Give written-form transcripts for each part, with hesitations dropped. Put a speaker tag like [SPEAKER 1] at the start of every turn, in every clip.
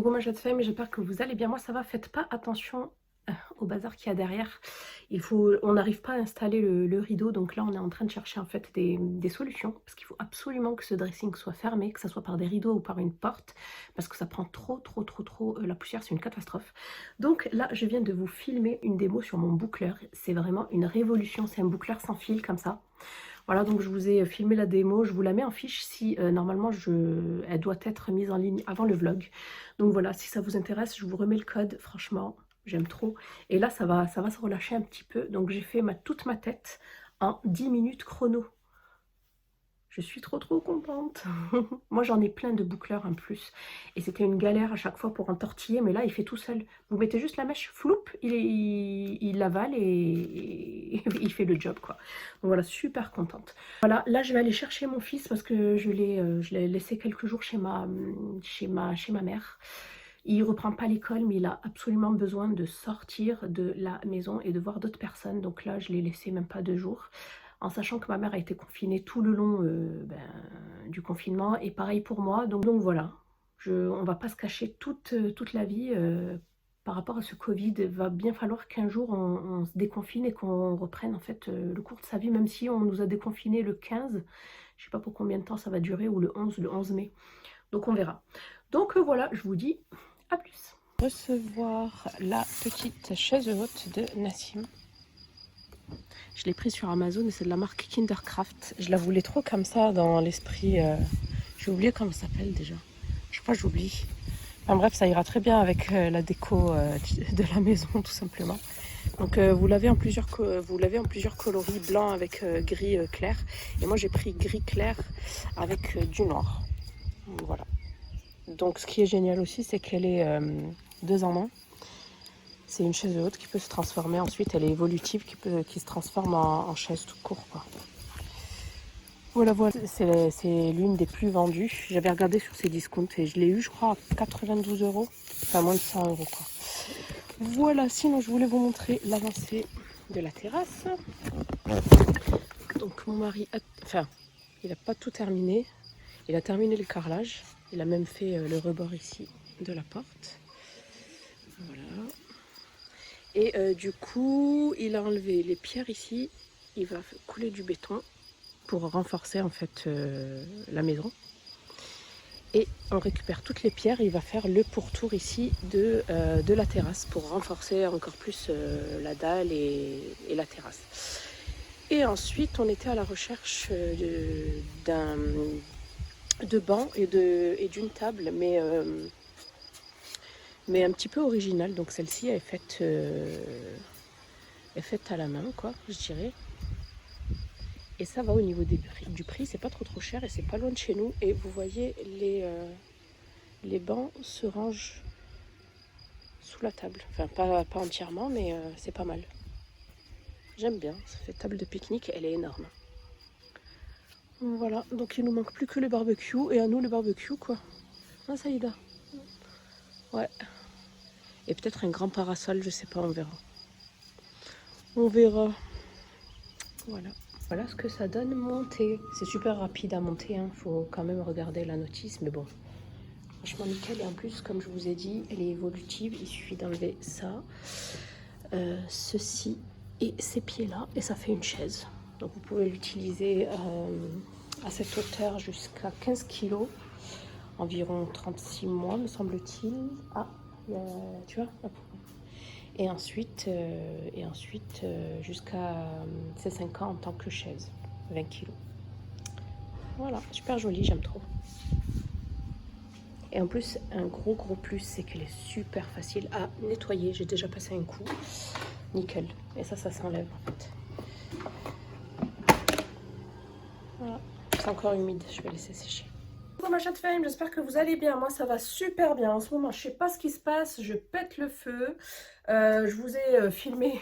[SPEAKER 1] Coucou ma chère femme, j'espère que vous allez bien. Moi ça va, faites pas attention au bazar qu'il y a derrière. On n'arrive pas à installer le rideau, donc là on est en train de chercher en fait des solutions, parce qu'il faut absolument que ce dressing soit fermé, que ce soit par des rideaux ou par une porte, parce que ça prend trop la poussière, c'est une catastrophe. Donc là je viens de vous filmer une démo sur mon boucleur, c'est vraiment une révolution, c'est un boucleur sans fil comme ça. Voilà, donc je vous ai filmé la démo, je vous la mets en fiche si normalement elle doit être mise en ligne avant le vlog. Donc voilà, si ça vous intéresse, je vous remets le code, franchement, j'aime trop. Et là, ça va se relâcher un petit peu, donc j'ai fait toute ma tête en 10 minutes chrono. Je suis trop contente. Moi j'en ai plein de boucleurs en plus. Et c'était une galère à chaque fois pour entortiller, mais là il fait tout seul. Vous mettez juste la mèche, floup, il l'avale et il fait le job quoi. Donc voilà, super contente. Voilà, là je vais aller chercher mon fils parce que je l'ai laissé quelques jours chez ma mère. Il reprend pas l'école, mais il a absolument besoin de sortir de la maison et de voir d'autres personnes. Donc là, je l'ai laissé même pas 2 jours, en sachant que ma mère a été confinée tout le long du confinement, et pareil pour moi. Donc voilà, on va pas se cacher toute la vie par rapport à ce Covid. Il va bien falloir qu'un jour on se déconfine et qu'on reprenne en fait le cours de sa vie, même si on nous a déconfiné le 15. Je sais pas pour combien de temps ça va durer, ou le 11 mai. Donc on verra. Donc voilà, je vous dis à plus. Recevoir la petite chaise haute de Nassim. Je l'ai prise sur Amazon et c'est de la marque Kindercraft. Je la voulais trop comme ça dans l'esprit. J'ai oublié comment ça s'appelle déjà. Je crois que j'oublie. Enfin bref, ça ira très bien avec la déco de la maison tout simplement. Donc vous l'avez en plusieurs coloris, blanc avec gris clair. Et moi j'ai pris gris clair avec du noir. Voilà. Donc ce qui est génial aussi, c'est qu'elle est 2 en 1. C'est une chaise haute qui peut se transformer ensuite, elle est évolutive, qui se transforme en chaise tout court quoi. Voilà, c'est l'une des plus vendues. J'avais regardé sur ses discounts et je l'ai eu je crois à 92 €, enfin moins de 100 € quoi. Voilà, sinon je voulais vous montrer l'avancée de la terrasse. Donc mon mari, il n'a pas tout terminé, il a terminé le carrelage, il a même fait le rebord ici de la porte. Voilà. Et du coup, il a enlevé les pierres ici. Il va couler du béton pour renforcer en fait la maison. Et on récupère toutes les pierres. Il va faire le pourtour ici de la terrasse pour renforcer encore plus la dalle et la terrasse. Et ensuite, on était à la recherche de bancs et d'une table, mais un petit peu originale. Donc celle-ci est faite à la main quoi, je dirais. Et ça va au niveau du prix, c'est pas trop cher et c'est pas loin de chez nous. Et vous voyez, les bancs se rangent sous la table. Enfin, pas entièrement, mais c'est pas mal. J'aime bien, ça fait table de pique-nique, elle est énorme. Voilà, donc il nous manque plus que le barbecue, et à nous le barbecue quoi. Ah, ça y est. Ouais. Et peut-être un grand parasol, je sais pas, on verra. On verra. Voilà. Voilà ce que ça donne monter. C'est super rapide à monter, hein. Faut quand même regarder la notice, mais bon. Franchement nickel. Et en plus, comme je vous ai dit, elle est évolutive. Il suffit d'enlever ça, ceci et ces pieds-là, et ça fait une chaise. Donc vous pouvez l'utiliser à cette hauteur jusqu'à 15 kg, environ 36 mois me semble-t-il. Ah, tu vois. Et ensuite jusqu'à ses 5 ans en tant que chaise, 20 kg. Voilà, super jolie, j'aime trop. Et en plus, un gros plus, c'est qu'elle est super facile à nettoyer. J'ai déjà passé un coup, nickel. Et ça s'enlève en fait. Voilà, c'est encore humide, je vais laisser sécher. Bonjour ma chatte femme, j'espère que vous allez bien. Moi ça va super bien en ce moment, je sais pas ce qui se passe, je pète le feu. Je vous ai filmé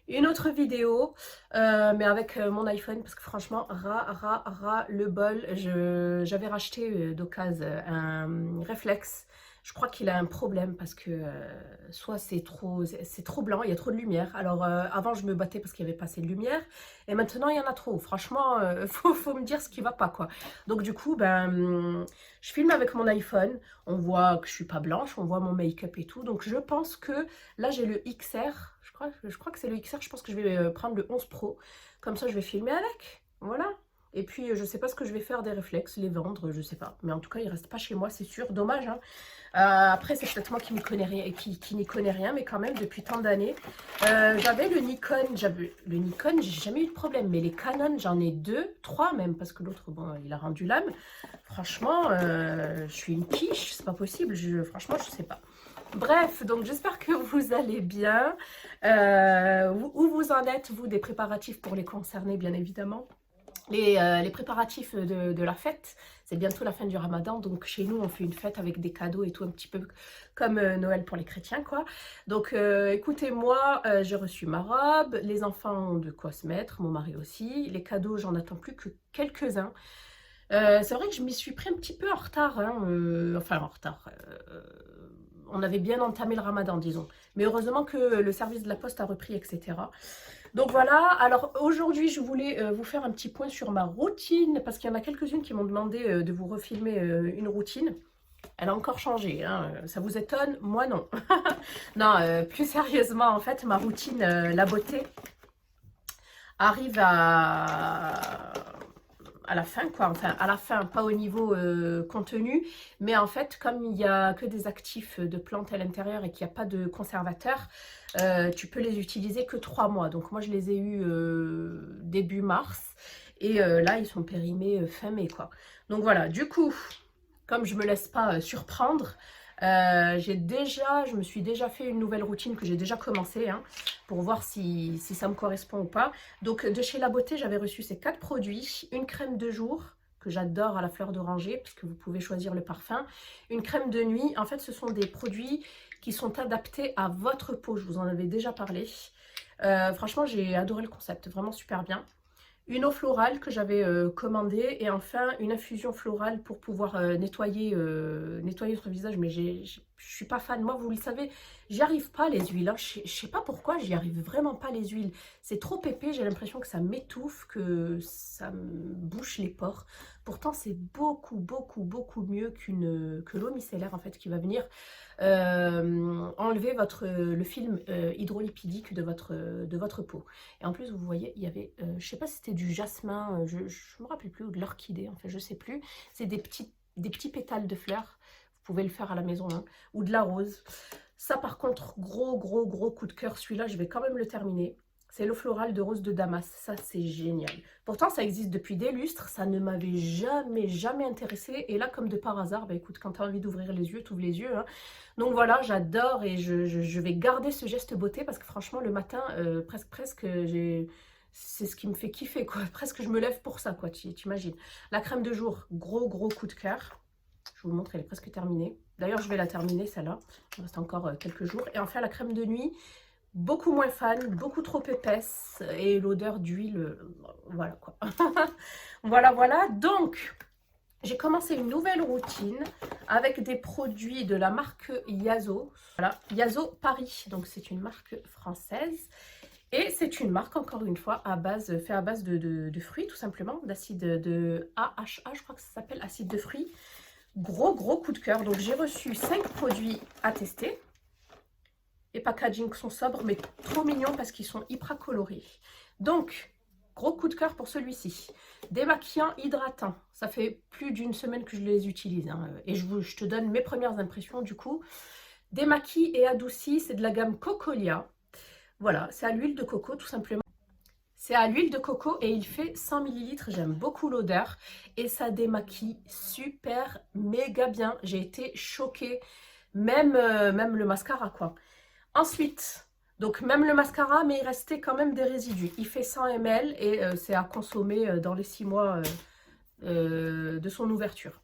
[SPEAKER 1] une autre vidéo, mais avec mon iPhone, parce que franchement, ras le bol. J'avais racheté d'occasion un réflexe. Je crois qu'il a un problème parce que soit c'est trop blanc, il y a trop de lumière. Alors avant je me battais parce qu'il n'y avait pas assez de lumière et maintenant il y en a trop. Franchement, faut me dire ce qui va pas quoi. Donc du coup, je filme avec mon iPhone, on voit que je suis pas blanche, on voit mon make-up et tout. Donc je pense que là j'ai le XR, je crois que c'est le XR, je pense que je vais prendre le 11 Pro. Comme ça je vais filmer avec, voilà. Et puis, je sais pas ce que je vais faire des réflexes, les vendre, je sais pas. Mais en tout cas, ils restent pas chez moi, c'est sûr. Dommage, hein. Après, c'est peut-être moi qui n'y connais rien, qui n'y connais rien, mais quand même, depuis tant d'années. J'avais le Nikon, j'ai jamais eu de problème. Mais les Canon, j'en ai 2, 3 même, parce que l'autre, bon, il a rendu l'âme. Franchement, je suis une quiche, c'est pas possible. Franchement, je sais pas. Bref, donc j'espère que vous allez bien. Où vous en êtes, vous, des préparatifs pour les concernés, bien évidemment. Les préparatifs de la fête, c'est bientôt la fin du Ramadan, donc chez nous on fait une fête avec des cadeaux et tout, un petit peu comme Noël pour les chrétiens quoi. Donc écoutez, moi j'ai reçu ma robe, les enfants ont de quoi se mettre, mon mari aussi, les cadeaux j'en attends plus que quelques-uns. C'est vrai que je m'y suis pris un petit peu en retard, hein, enfin en retard. On avait bien entamé le Ramadan, disons. Mais heureusement que le service de la poste a repris, etc. Donc voilà, alors aujourd'hui je voulais vous faire un petit point sur ma routine, parce qu'il y en a quelques-unes qui m'ont demandé de vous refilmer une routine. Elle a encore changé, hein. Ça vous étonne? Moi non. Non, plus sérieusement en fait, ma routine, la beauté, arrive à la fin, quoi. Enfin, à la fin, pas au niveau contenu, mais en fait, comme il n'y a que des actifs de plantes à l'intérieur et qu'il n'y a pas de conservateur, tu peux les utiliser que 3 mois. Donc moi, je les ai eus début mars et là, ils sont périmés fin mai, quoi. Donc voilà, du coup, comme je me laisse pas surprendre, je me suis déjà fait une nouvelle routine que j'ai déjà commencé hein, pour voir si ça me correspond ou pas. Donc de chez La Beauté, j'avais reçu ces 4 produits. Une crème de jour que j'adore à la fleur d'oranger parce que vous pouvez choisir le parfum. Une crème de nuit. En fait, ce sont des produits qui sont adaptés à votre peau. Je vous en avais déjà parlé. Franchement, j'ai adoré le concept. Vraiment super bien. Une eau florale que j'avais commandée et enfin une infusion florale pour pouvoir nettoyer notre visage. Mais je suis pas fan. Moi, vous le savez, j'y arrive pas les huiles. Hein. Je sais pas pourquoi, j'y arrive vraiment pas les huiles. C'est trop épais, j'ai l'impression que ça m'étouffe, que ça me bouche les pores. Pourtant, c'est beaucoup, beaucoup, beaucoup mieux que l'eau micellaire en fait qui va venir enlever le film hydrolipidique de votre peau. Et en plus, vous voyez, il y avait, je sais pas si c'était du jasmin, je me rappelle plus, ou de l'orchidée, en fait, je sais plus. C'est des petits pétales de fleurs. Vous pouvez le faire à la maison, hein, ou de la rose. Ça, par contre, gros, gros, gros coup de cœur. Celui-là, je vais quand même le terminer. C'est l'eau florale de rose de Damas. Ça, c'est génial. Pourtant, ça existe depuis des lustres. Ça ne m'avait jamais, jamais intéressé. Et là, comme de par hasard, bah écoute, quand tu as envie d'ouvrir les yeux, tu ouvres les yeux. Hein. Donc voilà, j'adore et je vais garder ce geste beauté parce que franchement, le matin, presque, c'est ce qui me fait kiffer, quoi. Presque, je me lève pour ça, quoi. Tu imagines. La crème de jour, gros, gros coup de cœur. Je vous montre, elle est presque terminée. D'ailleurs, je vais la terminer, celle-là. Il reste encore quelques jours. Et enfin, la crème de nuit, beaucoup moins fan, beaucoup trop épaisse. Et l'odeur d'huile, voilà, quoi. Voilà, voilà. Donc, j'ai commencé une nouvelle routine avec des produits de la marque Yazo. Voilà, Yazo Paris. Donc, c'est une marque française. Et c'est une marque, encore une fois, fait à base de fruits, tout simplement, d'acide de AHA, je crois que ça s'appelle acide de fruits. Gros, gros coup de cœur. Donc, j'ai reçu 5 produits à tester. Les packaging sont sobres, mais trop mignons parce qu'ils sont hyper colorés. Donc, gros coup de cœur pour celui-ci. Démaquillant hydratant. Ça fait plus d'une semaine que je les utilise. Hein. Et je te donne mes premières impressions, du coup. Démaquille et adouci, c'est de la gamme Cocolia. Voilà, c'est à l'huile de coco, tout simplement. C'est à l'huile de coco et il fait 100 ml. J'aime beaucoup l'odeur et ça démaquille super méga bien. J'ai été choquée. Même le mascara, quoi. Ensuite, donc même le mascara, mais il restait quand même des résidus. Il fait 100 ml et c'est à consommer dans les 6 mois de son ouverture.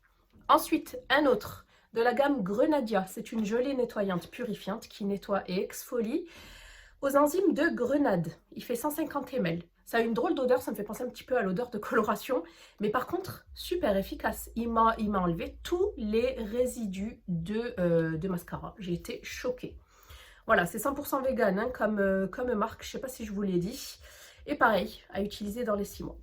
[SPEAKER 1] Ensuite, un autre de la gamme Grenadia. C'est une gelée nettoyante purifiante qui nettoie et exfolie aux enzymes de grenade. Il fait 150 ml. Ça a une drôle d'odeur, ça me fait penser un petit peu à l'odeur de coloration. Mais par contre, super efficace. Il m'a enlevé tous les résidus de mascara. J'ai été choquée. Voilà, c'est 100% vegan hein, comme marque. Je ne sais pas si je vous l'ai dit. Et pareil, à utiliser dans les 6 mois.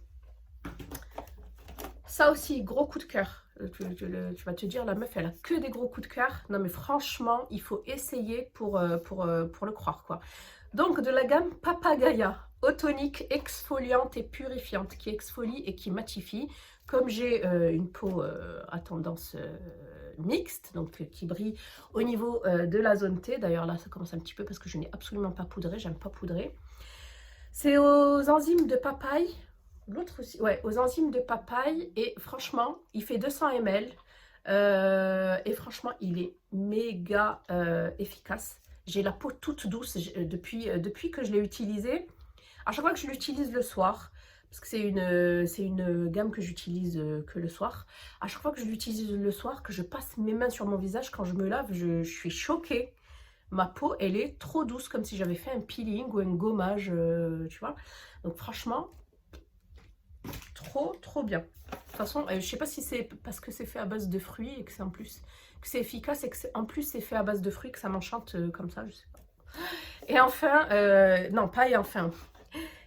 [SPEAKER 1] Ça aussi, gros coup de cœur. Tu vas te dire, la meuf, elle a que des gros coups de cœur. Non, mais franchement, il faut essayer pour le croire, quoi. Donc, de la gamme Papagaya, eau tonique, exfoliante et purifiante, qui exfolie et qui matifie. Comme j'ai une peau à tendance mixte, donc qui brille au niveau de la zone T. D'ailleurs, là, ça commence un petit peu parce que je n'ai absolument pas poudré. J'aime pas poudrer. C'est aux enzymes de papaye. L'autre aussi, ouais, aux enzymes de papaye. Et franchement, il fait 200 ml. Et franchement, il est méga efficace. J'ai la peau toute douce depuis que je l'ai utilisé. À chaque fois que je l'utilise le soir, parce que c'est une gamme que j'utilise que le soir. À chaque fois que je l'utilise le soir, que je passe mes mains sur mon visage, quand je me lave, je suis choquée. Ma peau, elle est trop douce, comme si j'avais fait un peeling ou un gommage, tu vois. Donc franchement, trop bien. De toute façon, je sais pas si c'est parce que c'est fait à base de fruits et que c'est en plus que c'est efficace et que en plus c'est fait à base de fruits que ça m'enchante comme ça, je sais pas. Et enfin, non pas et enfin.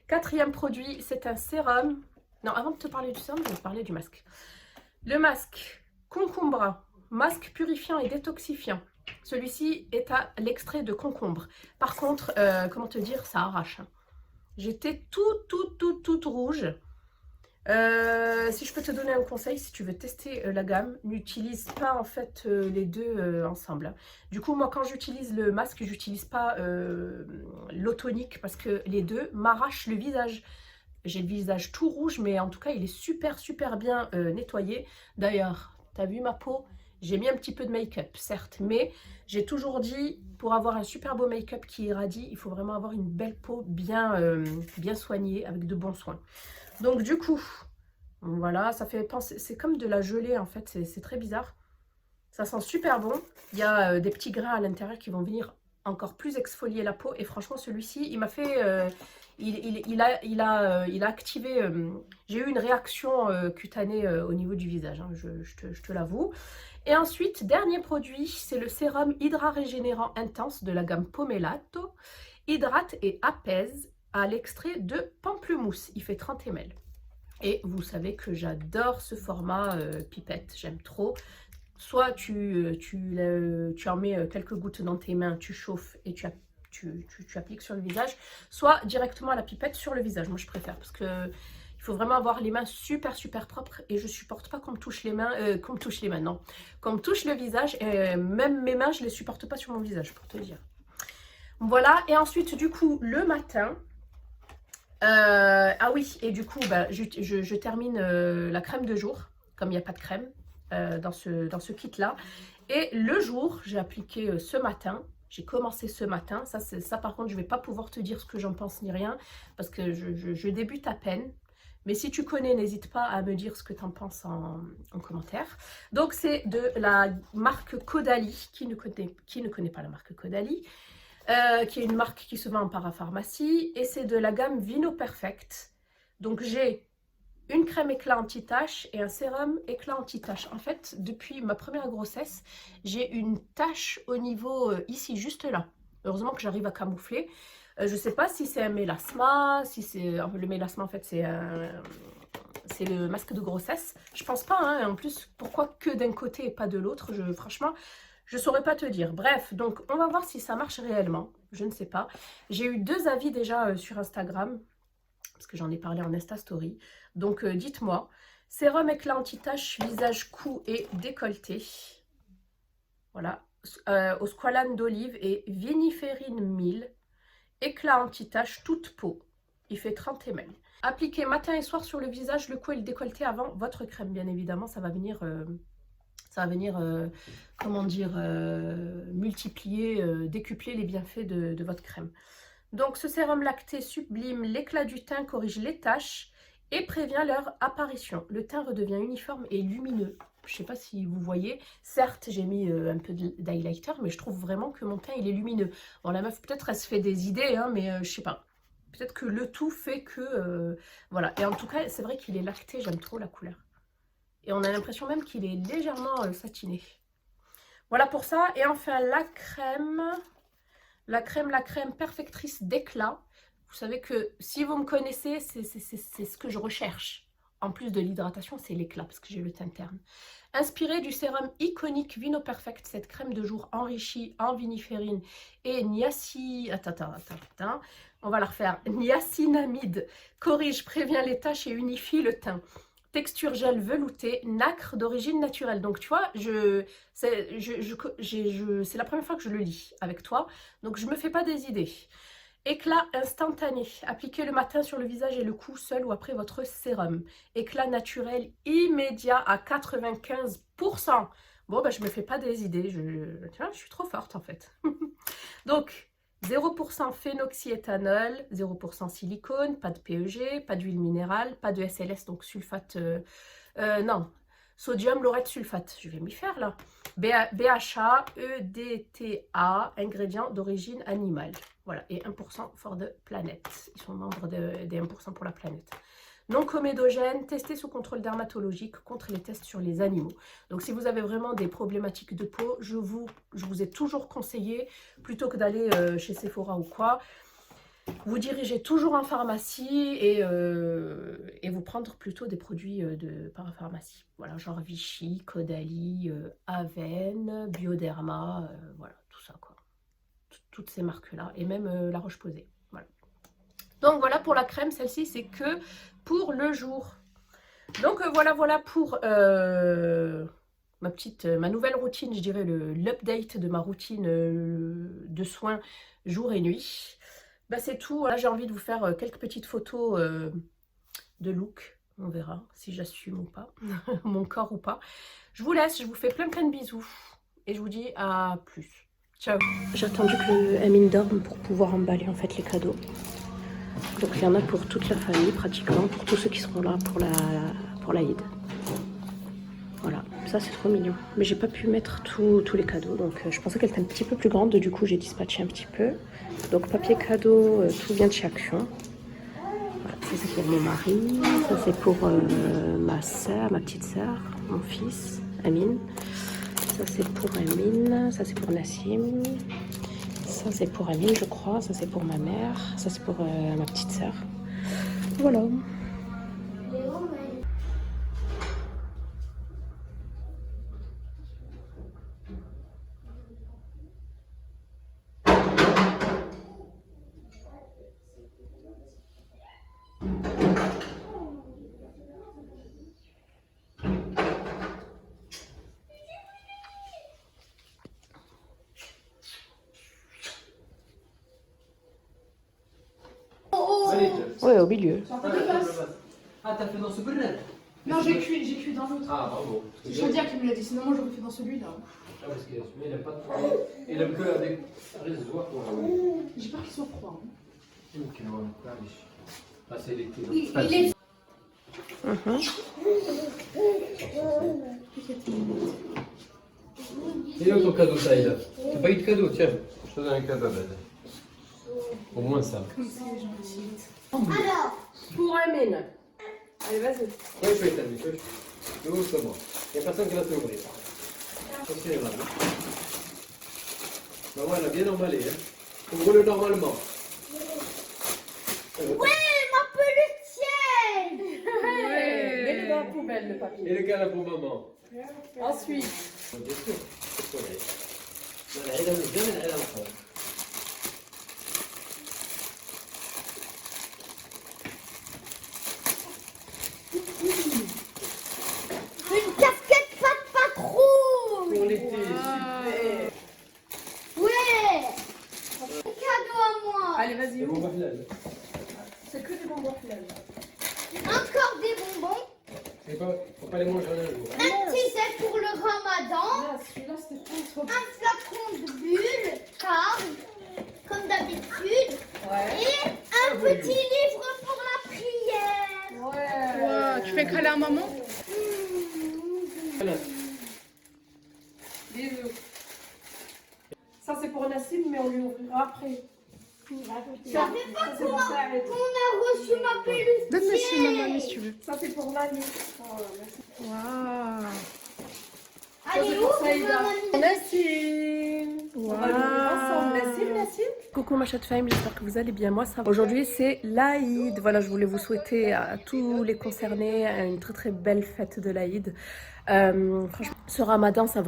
[SPEAKER 1] Quatrième produit, c'est un sérum. Non, avant de te parler du sérum, je vais te parler du masque. Le masque Concombra, masque purifiant et détoxifiant. Celui-ci est à l'extrait de concombre. Par contre, comment te dire, ça arrache. J'étais toute rouge. Si je peux te donner un conseil, si tu veux tester la gamme, n'utilise pas en fait les deux ensemble. Du coup, moi quand j'utilise le masque, j'utilise pas l'eau tonique parce que les deux m'arrachent le visage. J'ai le visage tout rouge, mais en tout cas, il est super bien nettoyé. D'ailleurs, t'as vu ma peau? J'ai mis un petit peu de make-up, certes, mais j'ai toujours dit, pour avoir un super beau make-up qui irradie, il faut vraiment avoir une belle peau bien soignée, avec de bons soins. Donc du coup, voilà, ça fait penser, c'est comme de la gelée en fait, c'est très bizarre. Ça sent super bon. Il y a des petits grains à l'intérieur qui vont venir encore plus exfolier la peau. Et franchement, celui-ci, il m'a fait... il a activé... j'ai eu une réaction cutanée au niveau du visage, hein, je te l'avoue. Et ensuite, dernier produit, c'est le sérum Hydra Régénérant Intense de la gamme Pomelato. Hydrate et apaise à l'extrait de pamplemousse. Il fait 30 ml. Et vous savez que j'adore ce format pipette, j'aime trop. Soit tu en mets quelques gouttes dans tes mains, tu chauffes et tu appliques sur le visage, soit directement à la pipette sur le visage. Moi je préfère parce que il faut vraiment avoir les mains super propres et je supporte pas qu'on me touche les mains, qu'on me touche les mains, non. Qu'on me touche le visage et même mes mains je les supporte pas sur mon visage pour te dire. Voilà, et ensuite du coup le matin, ah oui, et du coup bah, je termine la crème de jour, comme il n'y a pas de crème dans ce kit là. Et le jour, j'ai appliqué ce matin, j'ai commencé ce matin, ça par contre je vais pas pouvoir te dire ce que j'en pense ni rien, parce que je débute à peine. Mais si tu connais, n'hésite pas à me dire ce que tu en penses en commentaire. Donc c'est de la marque Caudalie, qui ne connaît pas la marque Caudalie, qui est une marque qui se vend en parapharmacie, et c'est de la gamme Vino Perfect. Donc j'ai une crème éclat anti-tache et un sérum éclat anti-tache. En fait, depuis ma première grossesse, j'ai une tache au niveau ici, juste là. Heureusement que j'arrive à camoufler. Je ne sais pas si c'est un mélasma, si c'est... Le mélasma, en fait, c'est le masque de grossesse. Je pense pas, hein. En plus, pourquoi que d'un côté et pas de l'autre? Franchement, je saurais pas te dire. Bref, donc on va voir si ça marche réellement. Je ne sais pas. J'ai eu 2 avis déjà sur Instagram, parce que j'en ai parlé en Insta Story. Donc dites-moi, sérum éclat anti-tache, visage, cou et décolleté. Voilà, au squalane d'olive et viniférine 1000. Éclat anti-tache, toute peau. Il fait 30 ml. Appliquez matin et soir sur le visage, le cou et le décolleté avant votre crème, bien évidemment. Ça va venir comment dire, multiplier, décupler les bienfaits de votre crème. Donc ce sérum lacté sublime l'éclat du teint, corrige les taches et prévient leur apparition. Le teint redevient uniforme et lumineux. Je ne sais pas si vous voyez. Certes, j'ai mis un peu d'highlighter, mais je trouve vraiment que mon teint, il est lumineux. Bon, la meuf, peut-être, elle se fait des idées, hein, mais je sais pas. Peut-être que le tout fait que... voilà. Et en tout cas, c'est vrai qu'il est lacté. J'aime trop la couleur. Et on a l'impression même qu'il est légèrement satiné. Voilà pour ça. Et enfin, la crème. La crème perfectrice d'éclat. Vous savez que si vous me connaissez, c'est ce que je recherche. En plus de l'hydratation, c'est l'éclat parce que j'ai le teint terne. Inspirée du sérum iconique Vino Perfect, cette crème de jour enrichie en viniférine et attends. On va la refaire. Niacinamide corrige, prévient les taches et unifie le teint. Texture gel velouté, nacre d'origine naturelle. Donc tu vois, c'est la première fois que je le lis avec toi. Donc je me fais pas des idées. Éclat instantané. Appliquez le matin sur le visage et le cou seul ou après votre sérum. Éclat naturel immédiat à 95%. Bon, ben, je me fais pas des idées. Tu vois, je suis trop forte en fait. Donc, 0% phénoxyéthanol, 0% silicone, pas de PEG, pas d'huile minérale, pas de SLS, donc sulfate... non, sodium laureth sulfate. Je vais m'y faire là. BHA, EDTA, ingrédients d'origine animale. Voilà, et 1% for the planet. Ils sont membres des 1% pour la planète. Non comédogène, testé sous contrôle dermatologique contre les tests sur les animaux. Donc si vous avez vraiment des problématiques de peau, je vous ai toujours conseillé, plutôt que d'aller chez Sephora ou quoi, vous dirigez toujours en pharmacie et vous prendre plutôt des produits de parapharmacie. Voilà, genre Vichy, Caudalie, Aven, Bioderma, voilà, tout ça quoi. Toutes ces marques-là, et même La Roche-Posay. Voilà. Donc voilà pour la crème, celle-ci c'est que pour le jour. Donc voilà pour ma nouvelle routine, je dirais l'update de ma routine de soins jour et nuit. Bah, c'est tout. Là j'ai envie de vous faire quelques petites photos de look. On verra si j'assume ou pas, mon corps ou pas. Je vous laisse, je vous fais plein de bisous et je vous dis à plus. Ciao. J'ai attendu que Amine dorme pour pouvoir emballer en fait les cadeaux. Donc il y en a pour toute la famille pratiquement, pour tous ceux qui seront là pour l'Aïd. Voilà, ça c'est trop mignon. Mais j'ai pas pu mettre tous les cadeaux, donc je pensais qu'elle était un petit peu plus grande, du coup j'ai dispatché un petit peu. Donc papier cadeau, tout vient de chez Action. Voilà, ça c'est pour mon mari, ça c'est pour ma soeur, ma petite soeur, mon fils, Amine. Ça c'est pour Amine, ça c'est pour Nassim. Ça c'est pour Amine je crois, ça c'est pour ma mère, ça c'est pour ma petite soeur. Voilà. Ouais, au milieu.
[SPEAKER 2] Ah, t'as fait dans ce brûleur?
[SPEAKER 3] Non, j'ai cuit dans l'autre.
[SPEAKER 2] Ah, bravo.
[SPEAKER 3] C'est Chandia qui me l'a dit, sinon moi j'aurais fait dans celui-là.
[SPEAKER 2] Ah, parce que celui-là, il aime pas trop. Il aime que avec réservoir pour.
[SPEAKER 3] J'ai peur qu'il soit froid.
[SPEAKER 2] Ok, ouais, ah, c'est l'été.
[SPEAKER 3] Il est...
[SPEAKER 2] Il est où ton cadeau, Saïda? T'as pas eu de cadeau, tiens. Je te donne un cadeau, Ben. Au moins ça.
[SPEAKER 3] Comme ça, les gens aussi.
[SPEAKER 1] Alors, pour Amine. Allez, vas-y.
[SPEAKER 2] Oui, je peux éteindre, je peux. Doucement. Il n'y a personne qui va te l'ouvrir. Continuez là. Maman, elle a bien emballé, hein. Ouvre-le normalement.
[SPEAKER 4] Ouais, ma peluche.
[SPEAKER 1] Ouais. Mets-le dans la poubelle, le papier.
[SPEAKER 2] Et le câlin pour maman.
[SPEAKER 1] Ensuite.
[SPEAKER 2] Bien sûr. Non, elle a bien, elle a la
[SPEAKER 4] Une casquette patrouille.
[SPEAKER 2] pour l'été, super.
[SPEAKER 4] Ouais. Un cadeau à moi.
[SPEAKER 1] Allez, vas-y,
[SPEAKER 2] C'est bon,
[SPEAKER 1] ouvre.
[SPEAKER 2] ma finale.
[SPEAKER 1] C'est que des bonbons finalement.
[SPEAKER 4] Encore des bonbons.
[SPEAKER 2] C'est pas, faut pas les manger en un jour.
[SPEAKER 4] Un petit set pour le ramadan.
[SPEAKER 1] Ah, celui-là, c'était trop trop.
[SPEAKER 4] Un flacon de bulles, car, comme d'habitude.
[SPEAKER 1] Ouais.
[SPEAKER 4] Et un petit livre pour la prière.
[SPEAKER 1] Ouais.
[SPEAKER 3] Tu fais câlin à maman?
[SPEAKER 2] Voilà.
[SPEAKER 1] Bisous. Ça, c'est pour Nassim, mais on lui ouvrira après.
[SPEAKER 4] Ça fait pas qu'on a reçu ma peluche.
[SPEAKER 1] Donne monsieur maman si tu veux.
[SPEAKER 3] Ça c'est pour l'année.
[SPEAKER 1] Waouh.
[SPEAKER 4] Allez,
[SPEAKER 3] pour
[SPEAKER 4] ouvre,
[SPEAKER 3] Saïda.
[SPEAKER 4] maman.
[SPEAKER 1] Nassim.
[SPEAKER 3] On va l'ouvrir ensemble. Nassim, Nassim.
[SPEAKER 1] Coucou ma chatte femme, j'espère que vous allez bien. Moi ça va. Aujourd'hui c'est l'Aïd. Voilà, je voulais vous souhaiter à tous les concernés une très très belle fête de l'Aïd. Franchement, ce ramadan ça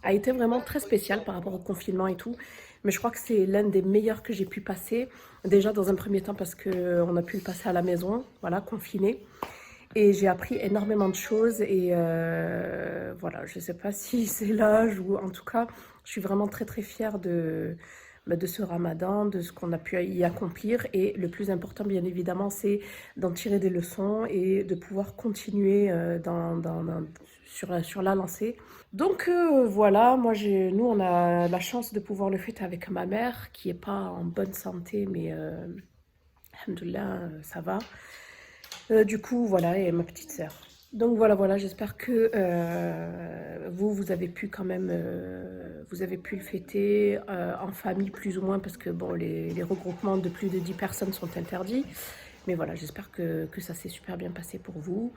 [SPEAKER 1] a été vraiment très spécial par rapport au confinement et tout. Mais je crois que c'est l'un des meilleurs que j'ai pu passer. Déjà dans un premier temps parce qu'on a pu le passer à la maison, voilà, confiné. Et j'ai appris énormément de choses et voilà, je ne sais pas si c'est l'âge ou en tout cas, je suis vraiment très très fière de ce ramadan, de ce qu'on a pu y accomplir. Et le plus important, bien évidemment, c'est d'en tirer des leçons et de pouvoir continuer sur la lancée. Donc voilà, nous on a la chance de pouvoir le fêter avec ma mère qui n'est pas en bonne santé, mais alhamdoulilah, ça va. Du coup, voilà, et ma petite sœur. Donc voilà, j'espère que vous avez pu quand même, vous avez pu le fêter en famille plus ou moins, parce que bon, les regroupements de plus de 10 personnes sont interdits. Mais voilà, j'espère que ça s'est super bien passé pour vous.